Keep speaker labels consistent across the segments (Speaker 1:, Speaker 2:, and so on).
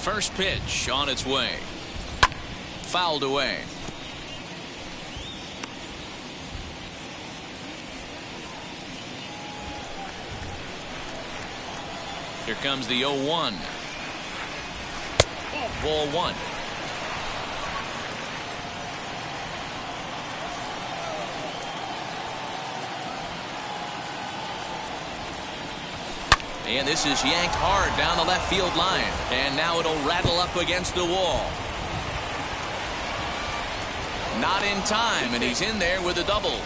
Speaker 1: First pitch on its way. Fouled away. Here comes the 0-1. Ball one. And this is yanked hard down the left field line. And now it'll rattle up against the wall. Not in time, and he's in there with a double.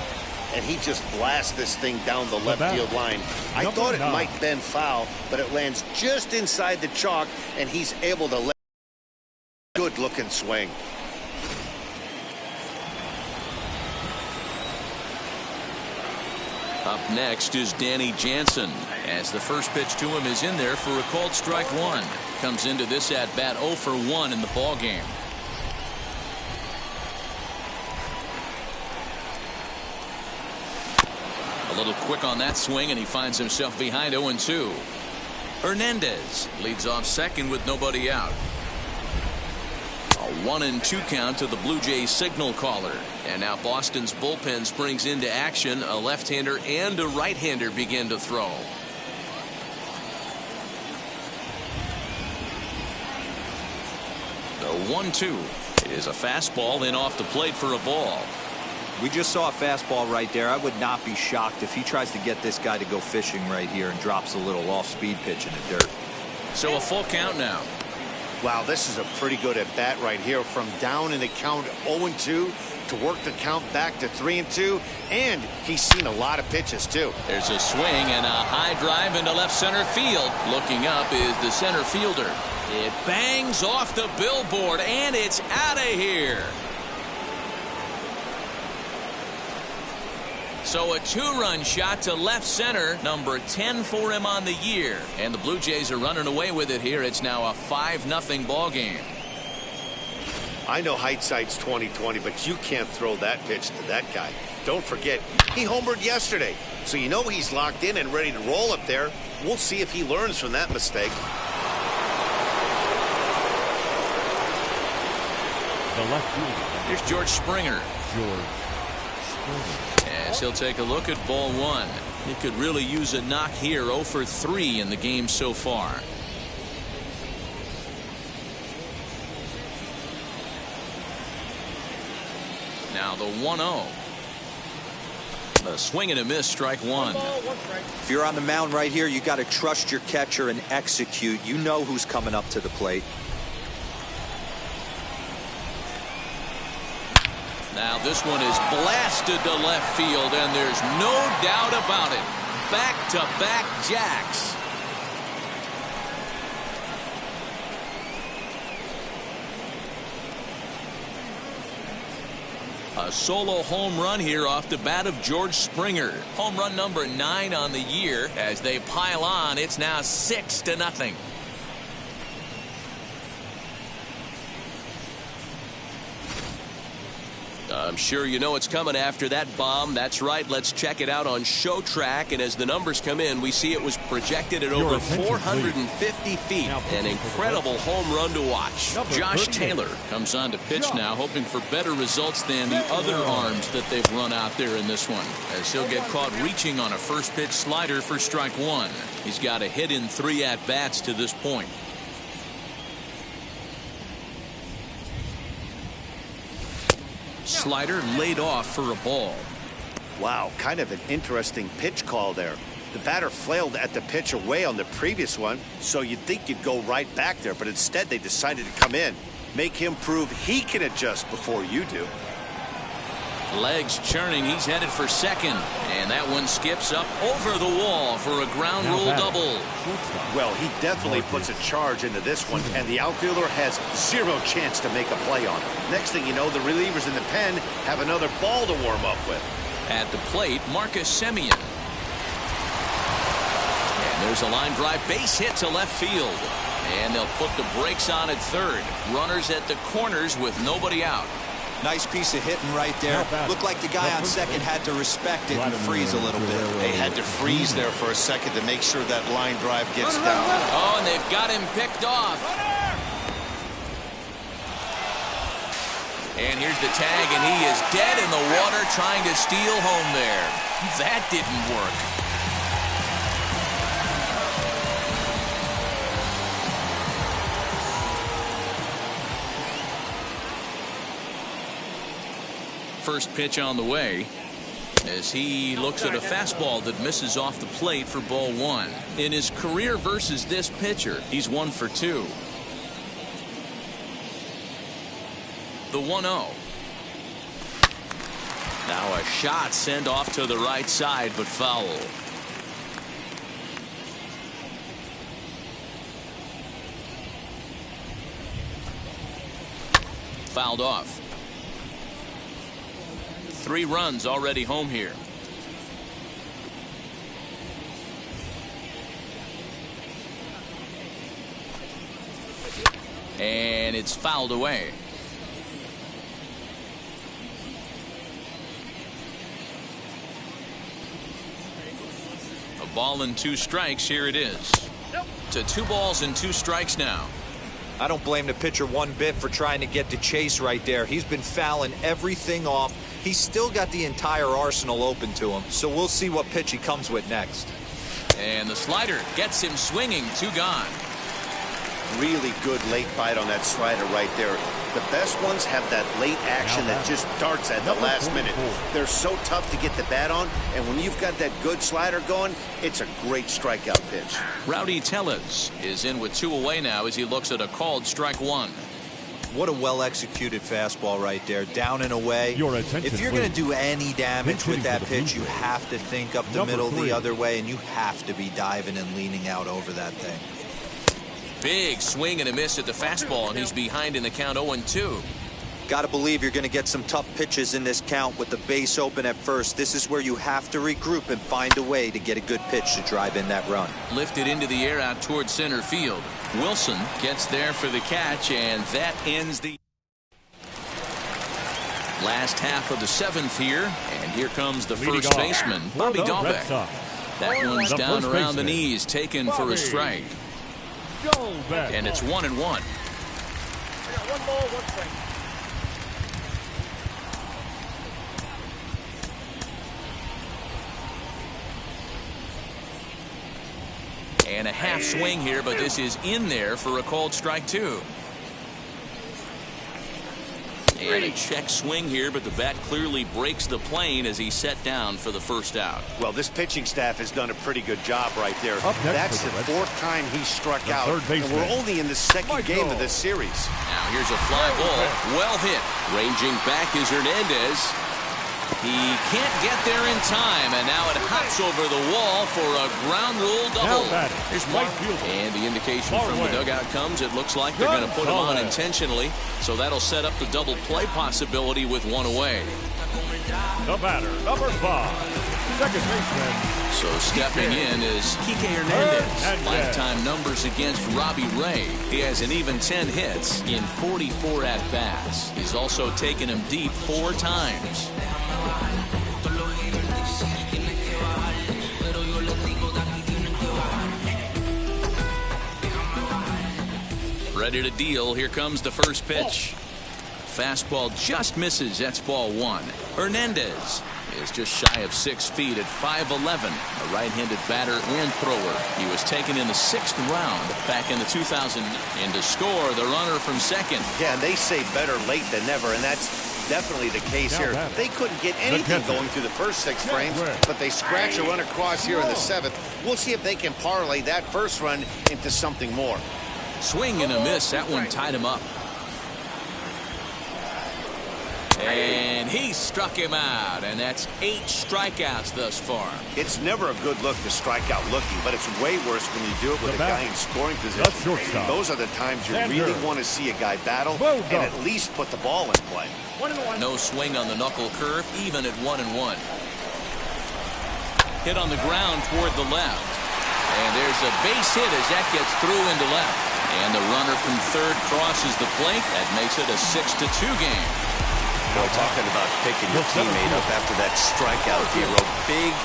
Speaker 2: And he just blasts this thing down the left field line. I thought it might bend foul, but it lands just inside the chalk, and he's able to let good looking swing.
Speaker 1: Up next is Danny Jansen, as the first pitch to him is in there for a called strike one. Comes into this at bat 0 for 1 in the ball game. A little quick on that swing, and he finds himself behind 0-2. Hernandez leads off second with nobody out. A 1-2 count to the Blue Jays signal caller. And now Boston's bullpen springs into action. A left-hander and a right-hander begin to throw. The 1-2 is a fastball in off the plate for a ball.
Speaker 3: We just saw a fastball right there. I would not be shocked if he tries to get this guy to go fishing right here and drops a little off-speed pitch in the dirt.
Speaker 1: So a full count now.
Speaker 2: Wow, this is a pretty good at bat right here. From down in the count 0-2 to work the count back to 3-2, and he's seen a lot of pitches too.
Speaker 1: There's a swing and a high drive into left center field. Looking up is the center fielder. It bangs off the billboard, and it's out of here. So a two-run shot to left center, number 10 for him on the year. And the Blue Jays are running away with it here. It's now a 5-0 ball game.
Speaker 2: I know hindsight's 20/20, but you can't throw that pitch to that guy. Don't forget, he homered yesterday. So you know he's locked in and ready to roll up there. We'll see if he learns from that mistake.
Speaker 4: The left fielder.
Speaker 1: Here's George Springer. As he'll take a look at ball one. He could really use a knock here. 0 for 3 in the game so far. Now the 1-0. A swing and a miss, strike one.
Speaker 3: If you're on the mound right here, you got to trust your catcher and execute. You know who's coming up to the plate.
Speaker 1: Now this one is blasted to left field, and there's no doubt about it. Back-to-back jacks. A solo home run here off the bat of George Springer. Home run number 9 on the year. As they pile on, it's now 6-0. I'm sure you know what's coming after that bomb. That's right. Let's check it out on Show Track. And as the numbers come in, we see it was projected at over 450 feet. An incredible home run to watch. Josh Taylor comes on to pitch now, hoping for better results than the other arms that they've run out there in this one, as he'll get caught reaching on a first pitch slider for strike one. He's got a hit in 3 at-bats to this point. Slider laid off for a ball.
Speaker 2: Wow, kind of an interesting pitch call there. The batter flailed at the pitch away on the previous one, so you'd think you'd go right back there, but instead they decided to come in. Make him prove he can adjust before you do.
Speaker 1: Legs churning, he's headed for second, and that one skips up over the wall for a ground rule double.
Speaker 2: Well, he definitely puts a charge into this one, and the outfielder has 0 chance to make a play on it. Next thing you know, the relievers in the pen have another ball to warm up with.
Speaker 1: At the plate, Marcus Semien. And there's a line drive base hit to left field, and they'll put the brakes on at third. Runners at the corners with nobody out.
Speaker 3: Nice piece of hitting right there. Looked like the guy on second had to respect it and freeze a little bit.
Speaker 2: They had to freeze there for a second to make sure that line drive gets down.
Speaker 1: Oh, and they've got him picked off. And here's the tag, and he is dead in the water trying to steal home there. That didn't work. First pitch on the way as he looks at a fastball that misses off the plate for ball one. In his career versus this pitcher, he's 1 for 2. The 1-0. Now a shot sent off to the right side, but foul. Fouled off. 3 runs already home here. And it's fouled away. A ball and 2 strikes. Here it is. To 2 balls and 2 strikes now.
Speaker 3: I don't blame the pitcher one bit for trying to get to Chase right there. He's been fouling everything off. He's still got the entire arsenal open to him, so we'll see what pitch he comes with next.
Speaker 1: And the slider gets him swinging. 2 gone.
Speaker 2: Really good late bite on that slider right there. The best ones have that late action that just darts at the last minute. They're so tough to get the bat on, and when you've got that good slider going, it's a great strikeout pitch.
Speaker 1: Rowdy Tellez is in with 2 away now as he looks at a called strike 1.
Speaker 3: What a well-executed fastball right there, down and away. If you're going to do any damage with that pitch, you have to think up the middle the other way, and you have to be diving and leaning out over that thing.
Speaker 1: Big swing and a miss at the fastball, and he's behind in the count 0-2.
Speaker 3: Got to believe you're going to get some tough pitches in this count with the base open at first. This is where you have to regroup and find a way to get a good pitch to drive in that run.
Speaker 1: Lifted into the air out towards center field. Wilson gets there for the catch, and that ends the last half of the 7th here. And here comes the first baseman, Bobby Dahlbeck. That one's down around the knees, taken for a strike. And it's 1-1.
Speaker 5: One ball, 1 strike.
Speaker 1: And a half swing here, but this is in there for a called strike 2. And a check swing here, but the bat clearly breaks the plane as he's set down for the first out.
Speaker 2: Well, this pitching staff has done a pretty good job right there. That's the 4th time he's struck out, and we're only in the 2nd game of this series.
Speaker 1: Now here's a fly ball, well hit. Ranging back is Hernandez. He can't get there in time, and now it hops over the wall for a ground rule double. Here's Mark, and the indication from the dugout comes. It looks like they're going to put him on intentionally, so that'll set up the double play possibility with 1 away.
Speaker 4: The batter, number 5, second baseman.
Speaker 1: So stepping in is Kike Hernandez. Lifetime numbers against Robbie Ray. He has an even 10 hits in 44 at-bats. He's also taken him deep 4 times. Ready to deal. Here comes the first pitch. Fastball just misses. That's ball 1. Hernandez is just shy of 6 feet at 5'11", a right-handed batter and thrower. He was taken in the 6th round back in the 2000, and to score the runner from second.
Speaker 2: Yeah, and they say better late than never, and that's definitely the case here. They couldn't get anything going through the first 6 frames, but they scratch a run across here in the 7th. We'll see if they can parlay that first run into something more.
Speaker 1: Swing and a miss. That one tied him up. And he struck him out, and that's 8 strikeouts thus far.
Speaker 2: It's never a good look to strike out looking, but it's way worse when you do it with a guy in scoring position. Those are the times you really want to see a guy battle and at least put the ball in play.
Speaker 1: No swing on the knuckle curve, even at 1-1. Hit on the ground toward the left. And there's a base hit as that gets through into left. And the runner from third crosses the plate. That makes it a 6-2 game.
Speaker 2: Boy, talking about picking your teammate up after that strikeout, hero. Big,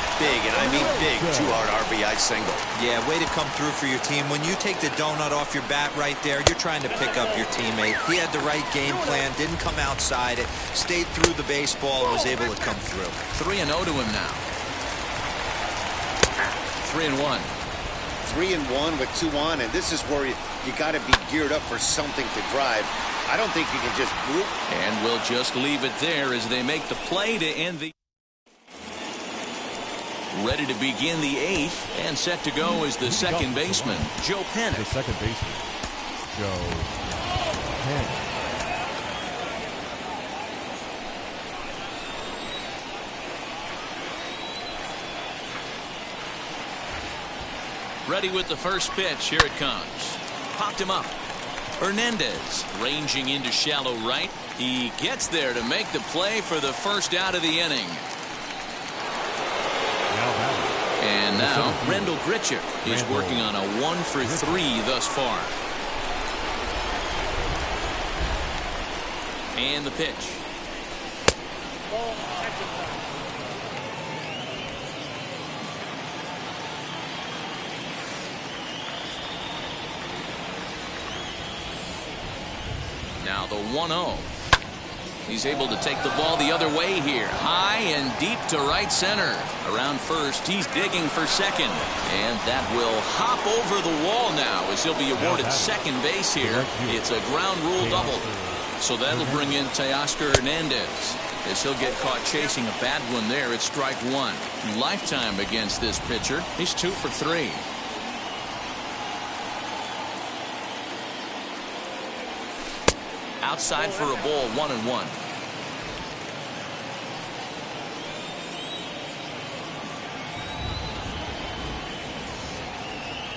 Speaker 2: and I mean big, two-hard RBI single.
Speaker 3: Yeah, way to come through for your team. When you take the donut off your bat right there, you're trying to pick up your teammate. He had the right game plan, didn't come outside it, stayed through the baseball, and was able to come through.
Speaker 6: 3-0 to him now. 3-1.
Speaker 2: 3-1 with 2 on, and this is where you got to be geared up for something to drive. I don't think you can just group.
Speaker 1: And we'll just leave it there as they make the play to end the. Ready to begin the 8th, and set to go is the second baseman, Joe Panic.
Speaker 4: The second baseman, Joe Panic.
Speaker 1: Ready with the first pitch. Here it comes. Popped him up. Hernandez ranging into shallow right. He gets there to make the play for the first out of the inning. And now Rendell Gritchick is working on a 1-for-3 thus far. And the pitch. Now the 1-0. He's able to take the ball the other way here. High and deep to right center. Around first, he's digging for second. And that will hop over the wall now as he'll be awarded second base here. It's a ground rule double. So that'll bring in Teoscar Hernandez as he'll get caught chasing a bad one there at strike 1. Lifetime against this pitcher. He's 2 for 3. Outside for a ball, 1-1.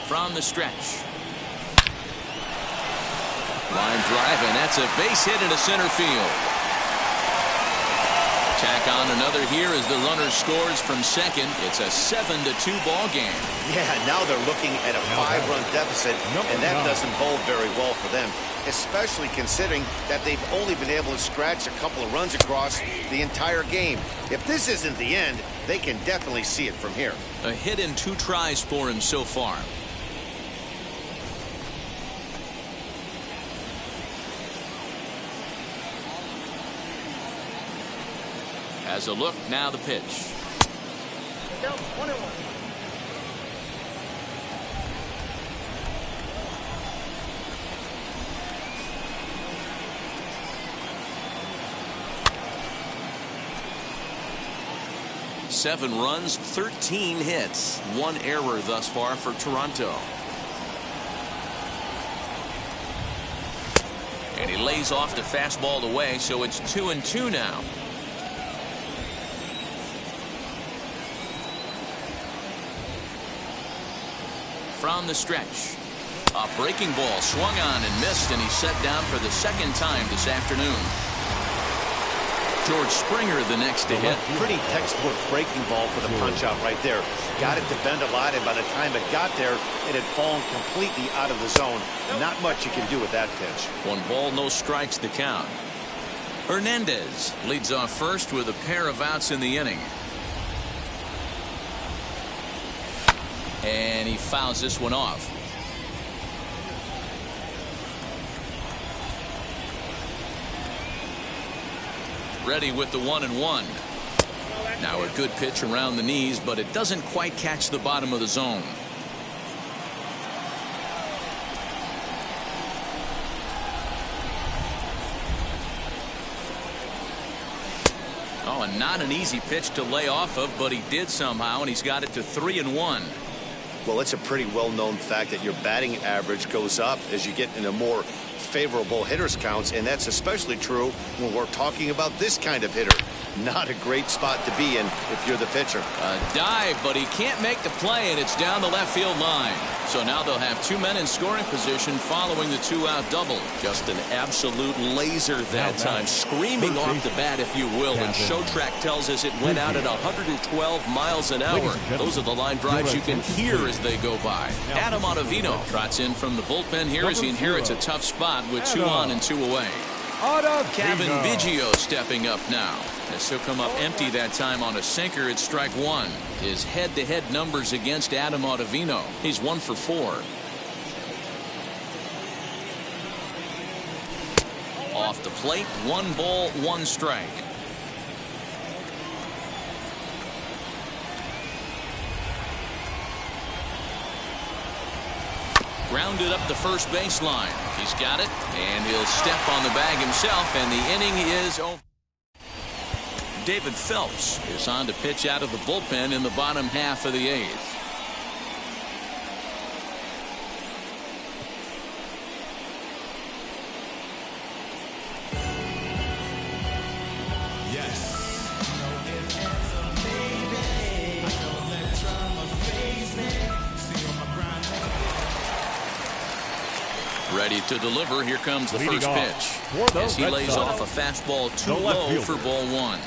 Speaker 1: From the stretch. Line drive, and that's a base hit into center field. Tack on another here as the runner scores from second. It's a 7-2 ball game.
Speaker 2: Yeah, now they're looking at a 5-run deficit, and that doesn't bode very well for them, especially considering that they've only been able to scratch a couple of runs across the entire game. If this isn't the end, they can definitely see it from here.
Speaker 1: A hit in 2 tries for him so far. As a look, now the pitch.
Speaker 5: 1-1.
Speaker 1: Seven runs, 13 hits, 1 error thus far for Toronto. And he lays off the fastball away, so it's 2-2 now. From the stretch. A breaking ball swung on and missed, and he's set down for the second time this afternoon. George Springer the next to hit.
Speaker 2: Pretty textbook breaking ball for the punch out right there. Got it to bend a lot, and by the time it got there, it had fallen completely out of the zone. Not much you can do with that pitch.
Speaker 1: 1 ball, no strikes the count. Hernandez leads off first with a pair of outs in the inning. And he fouls this one off. Ready with the 1-1. Now a good pitch around the knees, but it doesn't quite catch the bottom of the zone. Oh, and not an easy pitch to lay off of, but he did somehow, and he's got it to 3-1.
Speaker 2: Well, it's a pretty well-known fact that your batting average goes up as you get into more favorable hitters counts, and that's especially true when we're talking about this kind of hitter. Not a great spot to be in if you're the pitcher.
Speaker 1: A dive, but he can't make the play, and it's down the left field line. So now they'll have 2 men in scoring position following the 2-out double. Just an absolute laser that time, screaming off the bat, if you will. And Showtrack tells us it went out at 112 miles an hour. Those are the line drives you can hear as they go by. Adam Ottavino trots in from the bullpen here as he inherits a tough spot with 2 on and 2 away.
Speaker 6: Kevin Biggio stepping up now. As he'll come up empty that time on a sinker at strike one. His head-to-head numbers against Adam Ottavino. He's 1 for 4. Off the plate, 1 ball, 1 strike. Grounded up the first baseline. He's got it, and he'll step on the bag himself, and the inning is over. David Phelps is on to pitch out of the bullpen in the bottom half of the 8th. Ready to deliver. Here comes the first pitch. As he lays off a fastball too low for ball 1.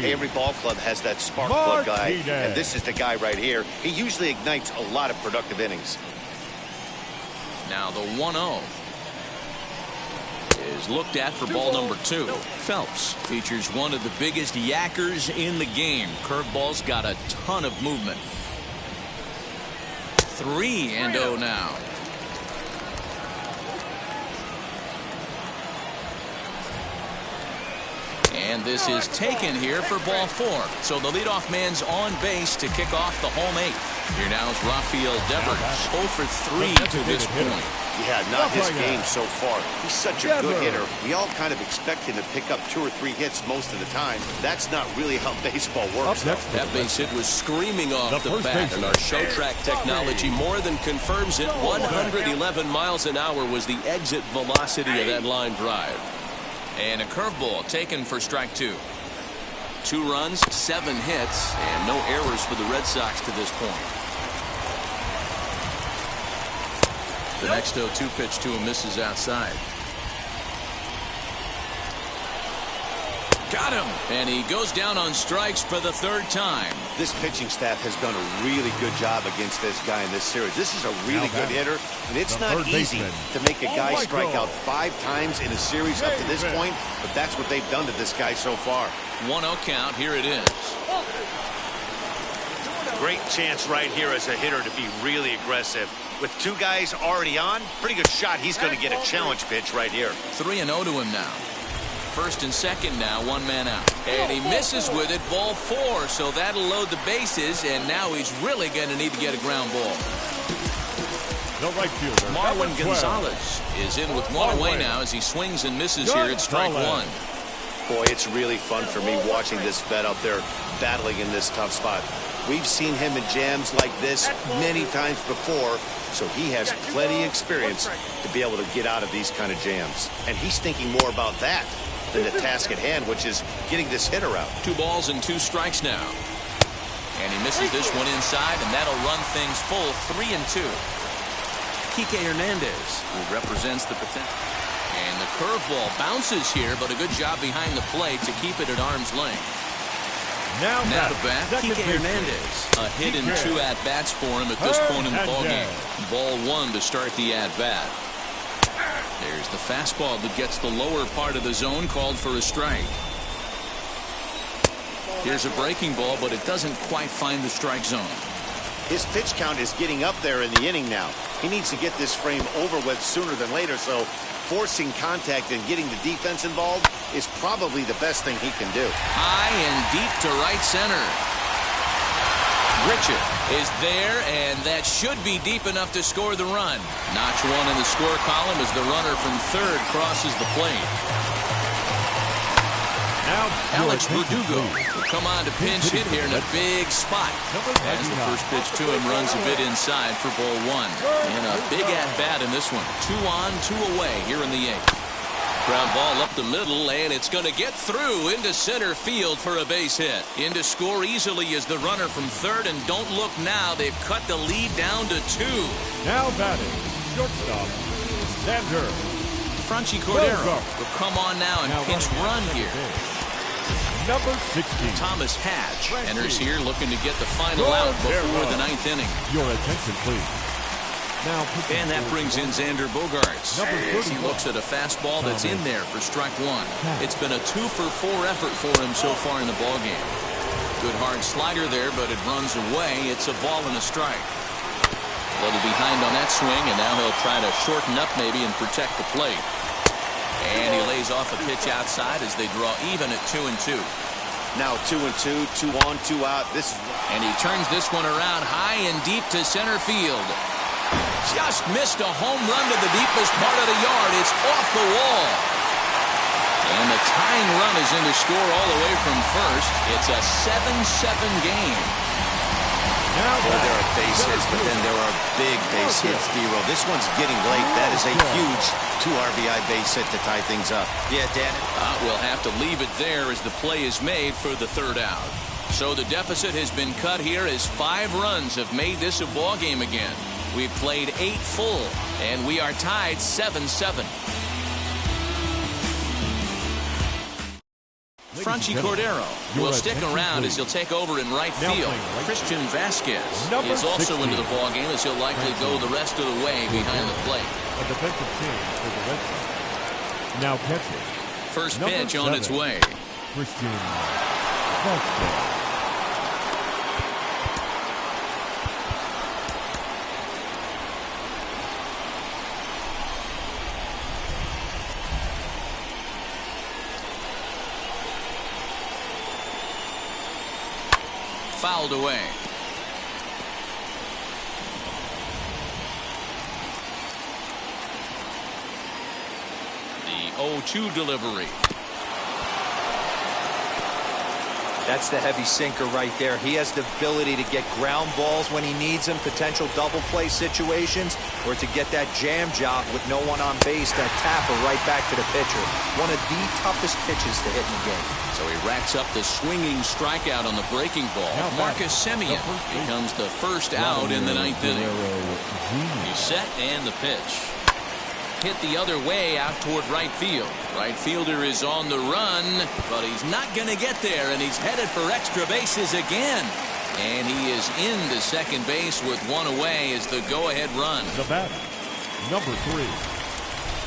Speaker 2: Every ball club has that spark plug guy, and this is the guy right here. He usually ignites a lot of productive innings.
Speaker 6: Now the 1-0 is looked at for ball number 2. Phelps features one of the biggest yackers in the game. Curveball's got a ton of movement. 3-0 now. And this is taken here for ball 4. So the leadoff man's on base to kick off the home 8th. Here now is Rafael Devers, 0 for 3 to this point.
Speaker 2: Yeah, not his game so far. He's such a good hitter. We all kind of expect him to pick up 2 or 3 hits most of the time. That's not really how baseball works.
Speaker 1: That base hit was screaming off the bat, and our show track technology more than confirms it. 111 miles an hour was the exit velocity of that line drive. And a curveball taken for strike 2. 2 runs, 7 hits, and no errors for the Red Sox to this point. The next 0-2 pitch to him misses outside. Got him, and he goes down on strikes for the 3rd time.
Speaker 2: This pitching staff has done a really good job against this guy in this series. This is a really good hitter, and it's not easy to make a guy strike out 5 times in a series up to this point, but that's what they've done to this guy so far.
Speaker 6: 1-0 count. Here it is.
Speaker 2: Great chance right here as a hitter to be really aggressive. With 2 guys already on, pretty good shot. He's going to get a challenge pitch right here.
Speaker 6: 3-0 to him now. First and second now, 1 man out. And he misses with it, ball 4, so that'll load the bases, and now he's really going to need to get a ground ball.
Speaker 4: The right fielder,
Speaker 6: Marwin Gonzalez is in with 1 away now as he swings and misses here at strike 1.
Speaker 2: Boy, it's really fun for me watching this vet out there battling in this tough spot. We've seen him in jams like this many times before, so he has plenty of experience to be able to get out of these kind of jams. And he's thinking more about that than the task at hand, which is getting this hitter out.
Speaker 6: 2 balls and 2 strikes now. And he misses this one inside, and that'll run things full 3-2. Kike Hernandez, who represents the potential. And the curveball bounces here, but a good job behind the plate to keep it at arm's length. Now the bat, Kike Hernandez. A hit and 2 at-bats for him at this point in the ballgame. Ball 1 to start the at-bat. There's the fastball that gets the lower part of the zone, called for a strike. Here's a breaking ball, but it doesn't quite find the strike zone.
Speaker 2: His pitch count is getting up there in the inning now. He needs to get this frame over with sooner than later, so forcing contact and getting the defense involved is probably the best thing he can do.
Speaker 6: High and deep to right center. Richard is there, and that should be deep enough to score the run. Notch 1 in the score column as the runner from 3rd crosses the plate.
Speaker 4: Now
Speaker 6: Alex Verdugo will come on to pinch hit here in a big spot. As the first pitch to him runs a bit inside for ball 1. And a big at-bat in this one. 2 on, 2 away here in the 8th. Ground ball up the middle, and it's going to get through into center field for a base hit. In to score easily is the runner from 3rd, and don't look now. They've cut the lead down to 2.
Speaker 4: Now batting, shortstop, Sander.
Speaker 6: Franchi Cordero will come on now and pinch run here.
Speaker 4: Number 16.
Speaker 6: Thomas Hatch enters here looking to get the final out before the 9th inning.
Speaker 4: Your attention, please.
Speaker 6: And that brings in Xander Bogaerts. As he looks at a fastball that's in there for strike one. It's been a 2-for-4 effort for him so far in the ballgame. Good hard slider there, but it runs away. It's a ball and a strike. A little behind on that swing, and now he'll try to shorten up maybe and protect the plate. And he lays off a pitch outside as they draw even at 2-2.
Speaker 2: Now 2-2, 2 on, 2 out.
Speaker 6: And he turns this one around high and deep to center field. Just missed a home run to the deepest part of the yard. It's off the wall. And the tying run is in to score all the way from first. It's a 7-7 game.
Speaker 2: Well, there are base hits, but then there are big base hits, D-Roll. This one's getting late. That is a huge 2 RBI base hit to tie things up.
Speaker 3: Yeah, Dan.
Speaker 6: We'll have to leave it there as the play is made for the third out. So the deficit has been cut here as 5 runs have made this a ball game again. We've played 8 full, and we are tied 7-7. Franchi Cordero will stick around as he'll take over in right field. Christian Vasquez is also into the ballgame as he'll likely go the rest of the way behind the plate.
Speaker 4: A defensive change for the Red Sox. Now catching.
Speaker 6: First pitch on its way.
Speaker 4: Christian Vasquez.
Speaker 6: Fouled away. The 0-2 delivery.
Speaker 3: That's the heavy sinker right there. He has the ability to get ground balls when he needs them, potential double play situations, or to get that jam job with no one on base, that tapper right back to the pitcher. One of the toughest pitches to hit in the game.
Speaker 6: So he racks up the swinging strikeout on the breaking ball. Marcus Semien becomes the first out in the 9th inning. He's set and the pitch. Hit the other way out toward right field. Right fielder is on the run, but he's not going to get there, and he's headed for extra bases again. And he is into second base with one away as the go-ahead run.
Speaker 4: The batter, number 3.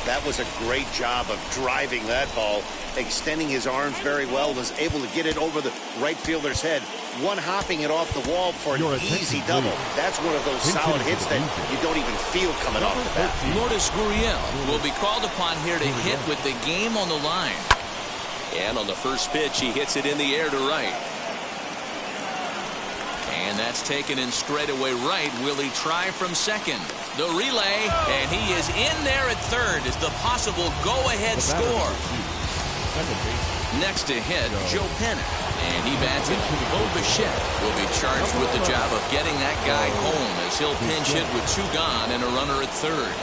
Speaker 2: That was a great job of driving that ball, extending his arms very well, was able to get it over the right fielder's head, one-hopping it off the wall for an easy double. That's one of those solid hits that you don't even feel coming off the bat.
Speaker 6: Lourdes Gurriel will be called upon here to hit with the game on the line. And on the first pitch, he hits it in the air to right. And that's taken in straightaway right. Will he try from second? The relay, and he is in there at third as the possible go-ahead score. Next to hit, Joe Pennant, and he bats it. Bo Bichette will be charged with the job of getting that guy home as he'll pinch hit with 2 gone and a runner at third.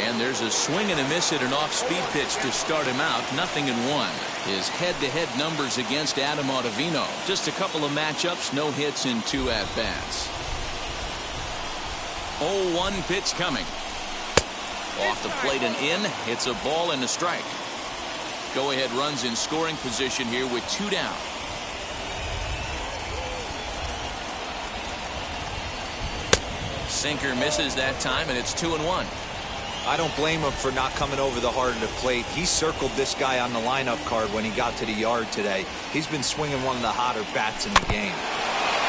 Speaker 6: And there's a swing and a miss at an off-speed pitch to start him out. 0-1. His head-to-head numbers against Adam Ottavino. Just a couple of matchups, no hits in 2 at-bats. 0-1 pitch coming. Off the plate and in. It's a ball and a strike. Go-ahead runs in scoring position here with 2 down. Sinker misses that time, and it's 2-1.
Speaker 3: I don't blame him for not coming over the heart of the plate. He circled this guy on the lineup card when he got to the yard today. He's been swinging one of the hotter bats in the game.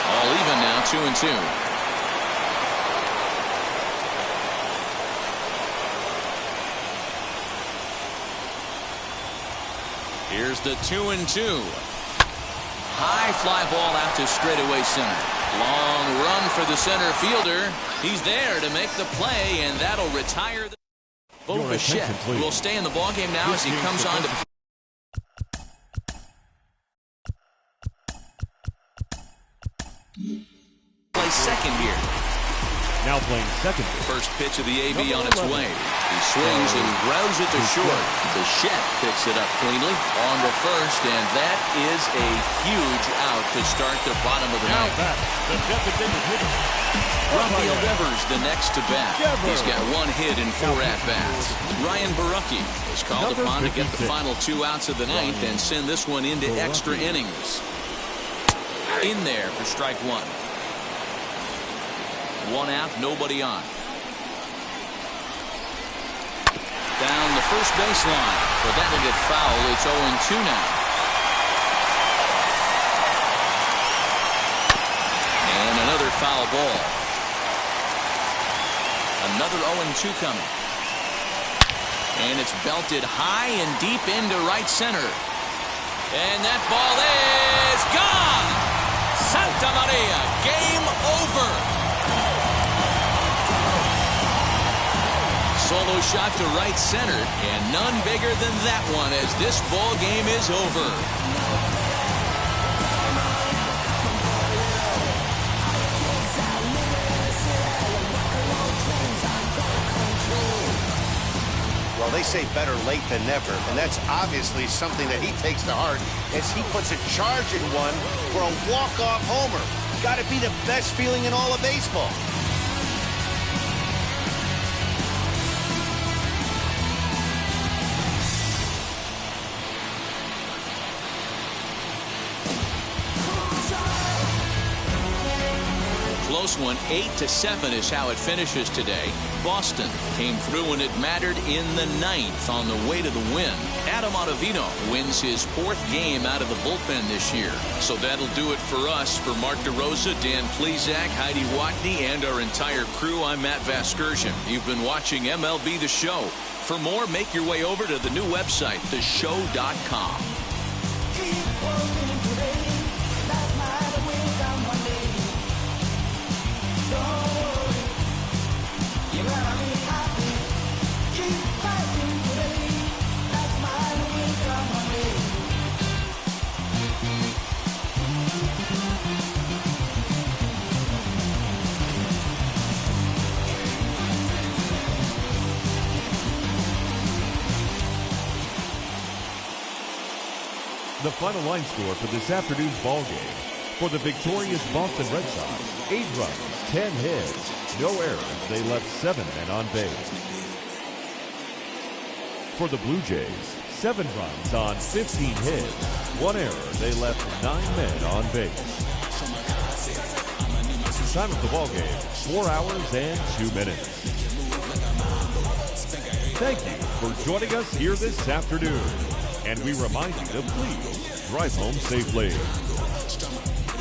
Speaker 6: All even now, 2-2. Here's the 2-2. High fly ball out to straightaway center. Long run for the center fielder. He's there to make the play, and that'll retire the... Bo Bichette will stay in the ballgame now as he comes on to... play second here.
Speaker 4: Now playing second.
Speaker 6: First pitch of the AB on its way. He swings and grounds it to short. Bichette picks it up cleanly on to first, and that is a huge out to start the bottom of the ninth. Rafael Devers the next to bat. He's got 1 hit in 4 at-bats. Ryan Borucki is called upon to get the final 2 outs of the ninth and send this one into extra innings. In there for strike 1. One out, nobody on. Down the first baseline, but that'll get fouled. It's 0-2 now. And another foul ball. Another 0-2 coming. And it's belted high and deep into right center. And that ball is gone. Santa Maria, game over. Solo shot to right center, and none bigger than that one as this ball game is over.
Speaker 2: Well, they say better late than never, and that's obviously something that he takes to heart as he puts a charge in one for a walk-off homer. Got to be the best feeling in all of baseball.
Speaker 6: Close one, 8-7 is how it finishes today. Boston came through when it mattered in the ninth on the way to the win. Adam Ottavino wins his 4th game out of the bullpen this year. So that'll do it for us. For Mark DeRosa, Dan Plesac, Heidi Watney, and our entire crew, I'm Matt Vasgersian. You've been watching MLB The Show. For more, make your way over to the new website, theshow.com.
Speaker 4: The final line score for this afternoon's ball game. For the victorious Boston Red Sox, 8 runs, 10 hits, no errors. They left 7 men on base. For the Blue Jays, 7 runs on 15 hits, 1 error. They left 9 men on base. Time of the ball game, 4 hours and 2 minutes. Thank you for joining us here this afternoon. And we remind you to please drive home safely.